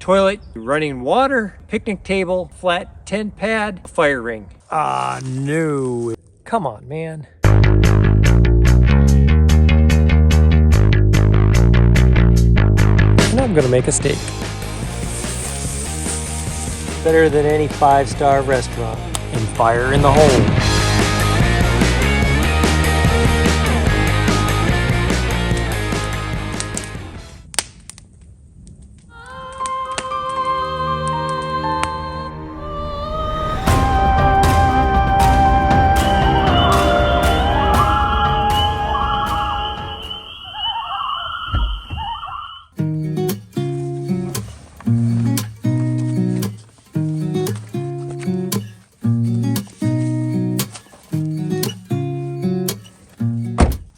toilet, running water, picnic table, flat tent pad, fire ring. Ah, no. Come on, man. And I'm gonna make a steak. Better than any 5-star restaurant. And fire in the hole.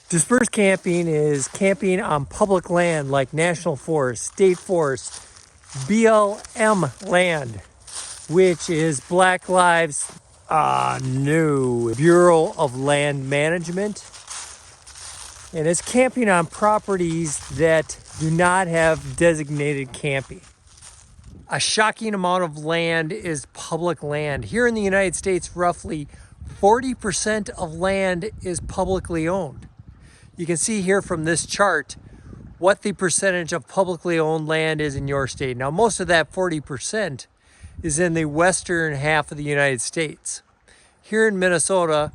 Dispersed camping is camping on public land like national forest, state forest, BLM land, which is Black Lives no, Bureau of Land Management. And it's camping on properties that do not have designated camping. A shocking amount of land is public land. Here in the United States, roughly 40% of land is publicly owned. You can see here from this chart what the percentage of publicly owned land is in your state. Now, most of that 40% is in the western half of the United States. Here in Minnesota,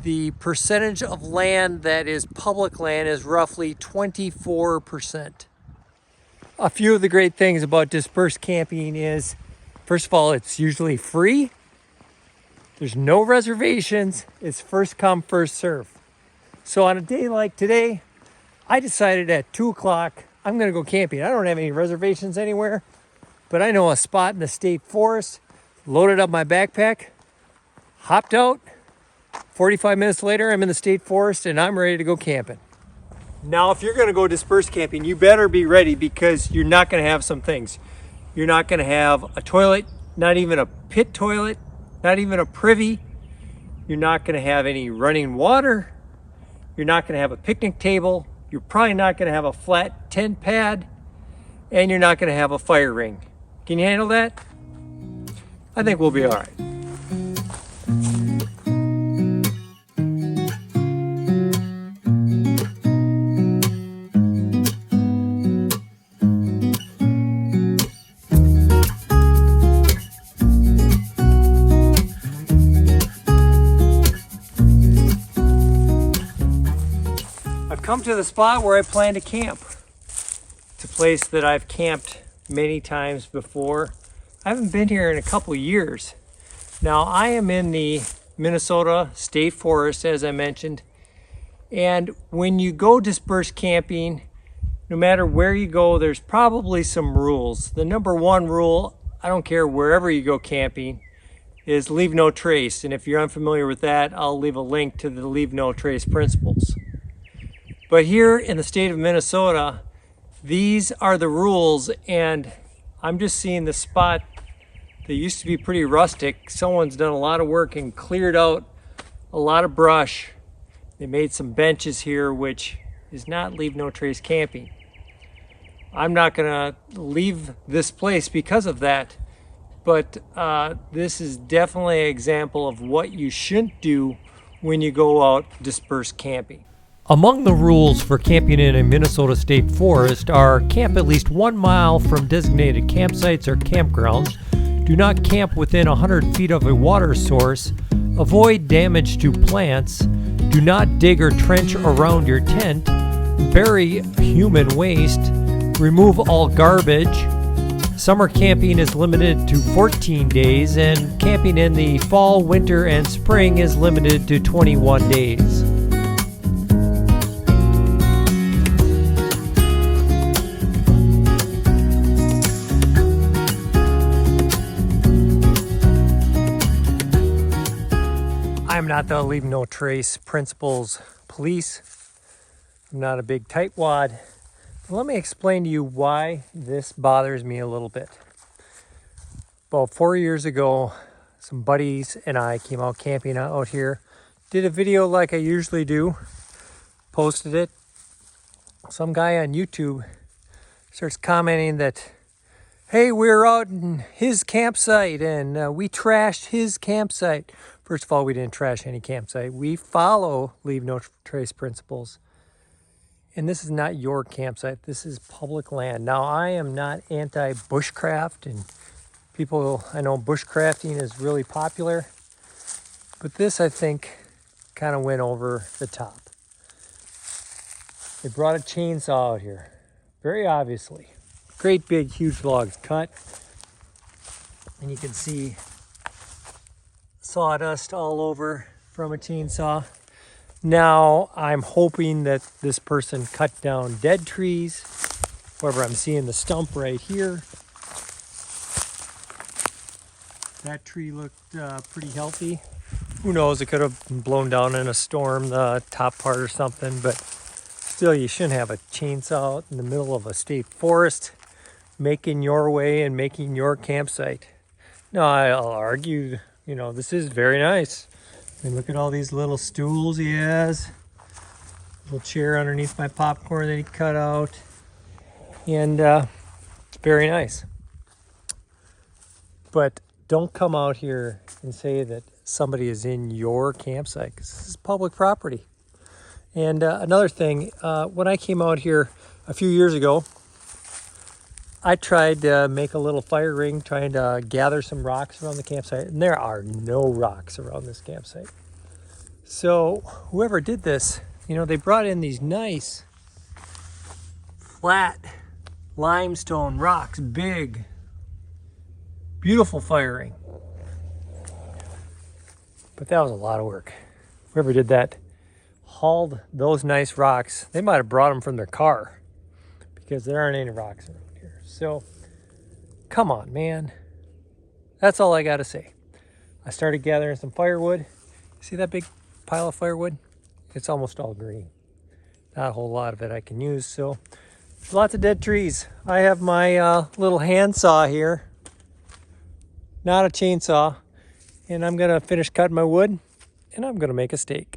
the percentage of land that is public land is roughly 24%. A few of the great things about dispersed camping is, first of all, it's usually free. There's no reservations. It's first come, first serve. So on a day like today, I decided at 2 o'clock, I'm gonna go camping. I don't have any reservations anywhere, but I know a spot in the state forest, loaded up my backpack, hopped out. 45 minutes later, I'm in the state forest and I'm ready to go camping. Now, if you're gonna go dispersed camping, you better be ready because you're not gonna have some things. You're not gonna have a toilet, not even a pit toilet, not even a privy. You're not gonna have any running water. You're not going to have a picnic table. You're probably not going to have a flat tent pad. And you're not going to have a fire ring. Can you handle that? I think we'll be all right. Come to the spot where I plan to camp. It's a place that I've camped many times before. I haven't been here in a couple years. Now, I am in the Minnesota State Forest, as I mentioned, and when you go dispersed camping, no matter where you go, there's probably some rules. The number one rule, I don't care wherever you go camping, is leave no trace. And if you're unfamiliar with that, I'll leave a link to the leave no trace principles. But here in the state of Minnesota, these are the rules, and I'm just seeing the spot that used to be pretty rustic. Someone's done a lot of work and cleared out a lot of brush. They made some benches here, which is not leave no trace camping. I'm not gonna leave this place because of that, but this is definitely an example of what you shouldn't do when you go out dispersed camping. Among the rules for camping in a Minnesota state forest are camp at least 1 mile from designated campsites or campgrounds, do not camp within 100 feet of a water source, avoid damage to plants, do not dig or trench around your tent, bury human waste, remove all garbage. Summer camping is limited to 14 days, and camping in the fall, winter, and spring is limited to 21 days. I'm not the leave no trace principles police. I'm not a big tightwad. Let me explain to you why this bothers me a little bit. About 4 years ago, some buddies and I came out camping out here. Did a video like I usually do. Posted it. Some guy on YouTube starts commenting that, Hey, we're out in his campsite and we trashed his campsite. First of all, we didn't trash any campsite. We follow Leave No Trace principles. And this is not your campsite. This is public land. Now, I am not anti-bushcraft, and people, I know bushcrafting is really popular, but this, I think, kind of went over the top. They brought a chainsaw out here, very obviously. Great big, huge logs cut. And you can see sawdust all over from a chainsaw. Now, I'm hoping that this person cut down dead trees. However, I'm seeing the stump right here. That tree looked pretty healthy. Who knows, it could have been blown down in a storm, the top part or something, but still, you shouldn't have a chainsaw out in the middle of a state forest, making your way and making your campsite. No, I'll argue, you know, this is very nice. I mean, look at all these little stools he has. Little chair underneath my popcorn that he cut out. And it's very nice. But don't come out here and say that somebody is in your campsite, because this is public property. And another thing, when I came out here a few years ago, I tried to make a little fire ring, trying to gather some rocks around the campsite, and there are no rocks around this campsite. So whoever did this, you know, they brought in these nice flat limestone rocks, big, beautiful fire ring. But that was a lot of work. Whoever did that hauled those nice rocks. They might have brought them from their car, because there aren't any rocks around here. So, come on, man. That's all I got to say. I started gathering some firewood. See that big pile of firewood? It's almost all green. Not a whole lot of it I can use, so lots of dead trees. I have my little handsaw here, not a chainsaw, and I'm gonna finish cutting my wood, and I'm gonna make a steak.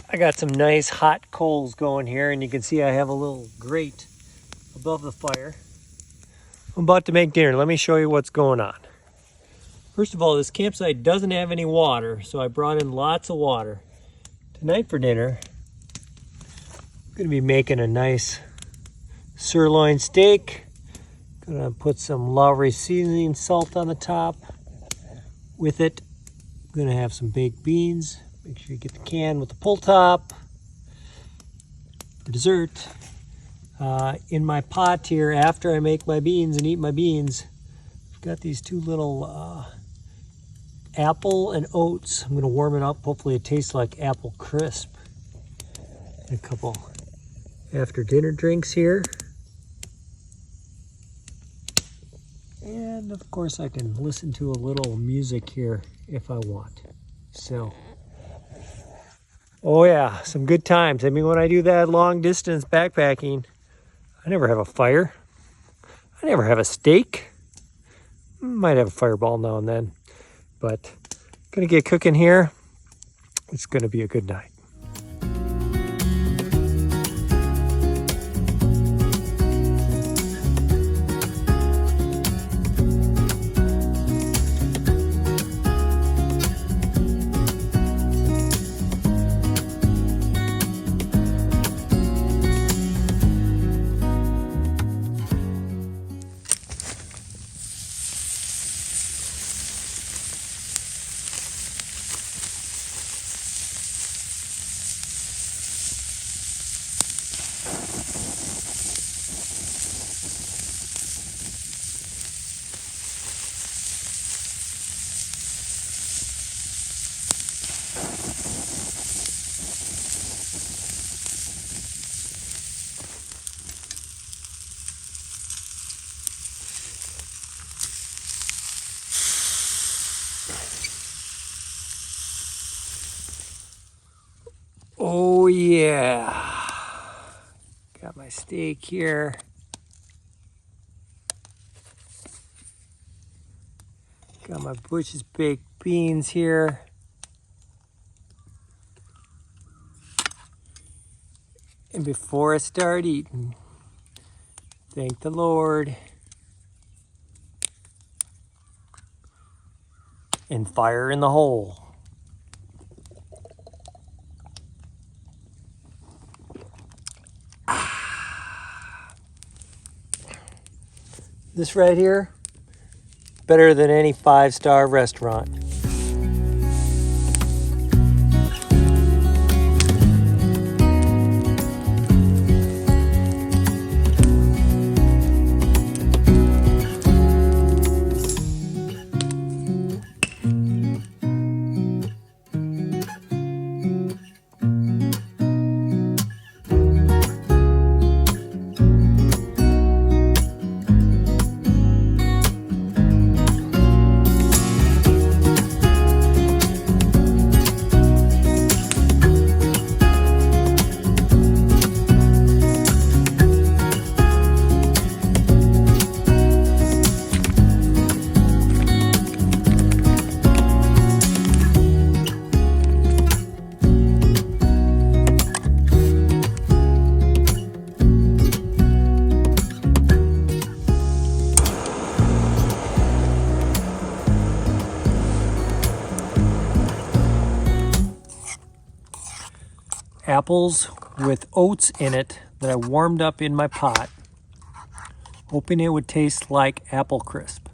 I got some nice hot coals going here, and you can see I have a little grate above the fire. I'm about to make dinner. Let me show you what's going on. First of all, this campsite doesn't have any water, so I brought in lots of water. Tonight for dinner, I'm going to be making a nice sirloin steak. Gonna put some Lowry seasoning salt on the top. With it, I'm gonna have some baked beans. Make sure you get the can with the pull top. For dessert, in my pot here, after I make my beans and eat my beans, I've got these two little apple and oats. I'm gonna warm it up. Hopefully it tastes like apple crisp. And a couple after dinner drinks here. And of course I can listen to a little music here if I want. So Oh yeah, some good times. I mean, when I do that long distance backpacking, I never have a fire. I never have a steak. Might have a fireball now and then, but gonna get cooking here. It's gonna be a good night. Oh yeah, got my steak here. Got my Bush's baked beans here. And before I start eating, thank the Lord. And fire in the hole. This right here, better than any 5-star restaurant. Apples with oats in it that I warmed up in my pot, hoping it would taste like apple crisp.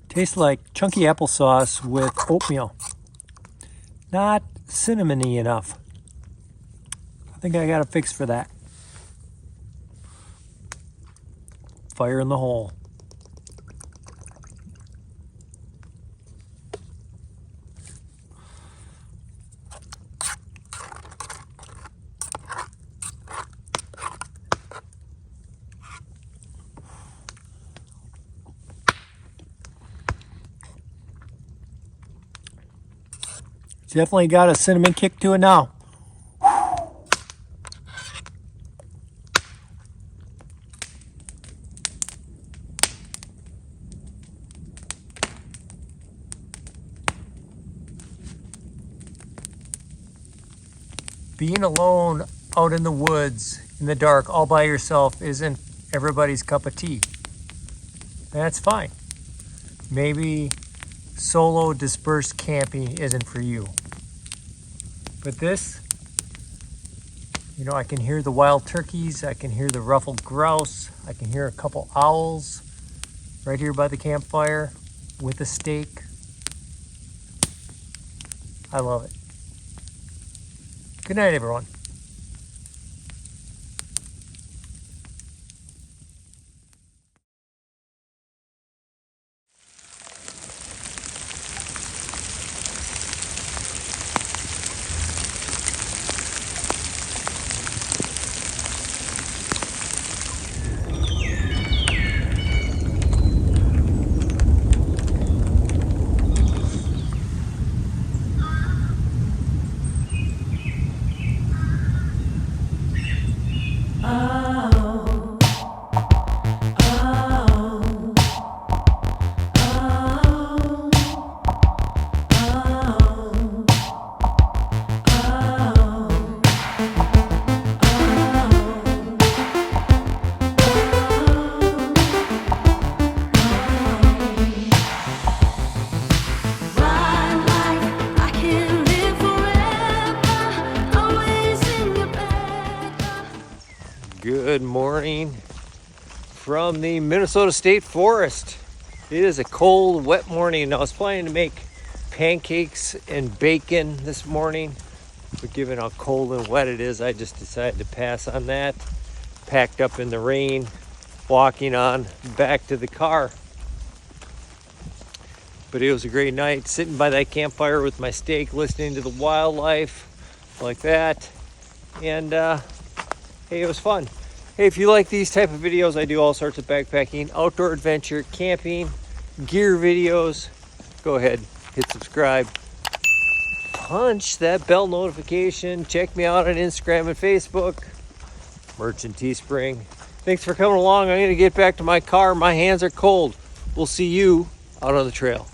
Tastes like chunky applesauce with oatmeal. Not cinnamony enough. I think I got a fix for that. Fire in the hole. Definitely got a cinnamon kick to it now. Being alone out in the woods, in the dark, all by yourself isn't everybody's cup of tea. That's fine. Maybe solo dispersed camping isn't for you. But this, you know, I can hear the wild turkeys, I can hear the ruffled grouse, I can hear a couple owls right here by the campfire with a steak. I love it. Good night, everyone. morning from the Minnesota State Forest. It is a cold, wet morning. I was planning to make pancakes and bacon this morning, but given how cold and wet it is, I just decided to pass on that. Packed up in the rain, walking on back to the car. But it was a great night, sitting by that campfire with my steak, listening to the wildlife like that. And hey, it was fun. Hey, if you like these type of videos, I do all sorts of backpacking, outdoor adventure, camping, gear videos. Go ahead, hit subscribe, punch that bell notification. Check me out on Instagram and Facebook, merch and Teespring. Thanks for coming along. I'm gonna get back to my car. My hands are cold. We'll see you out on the trail.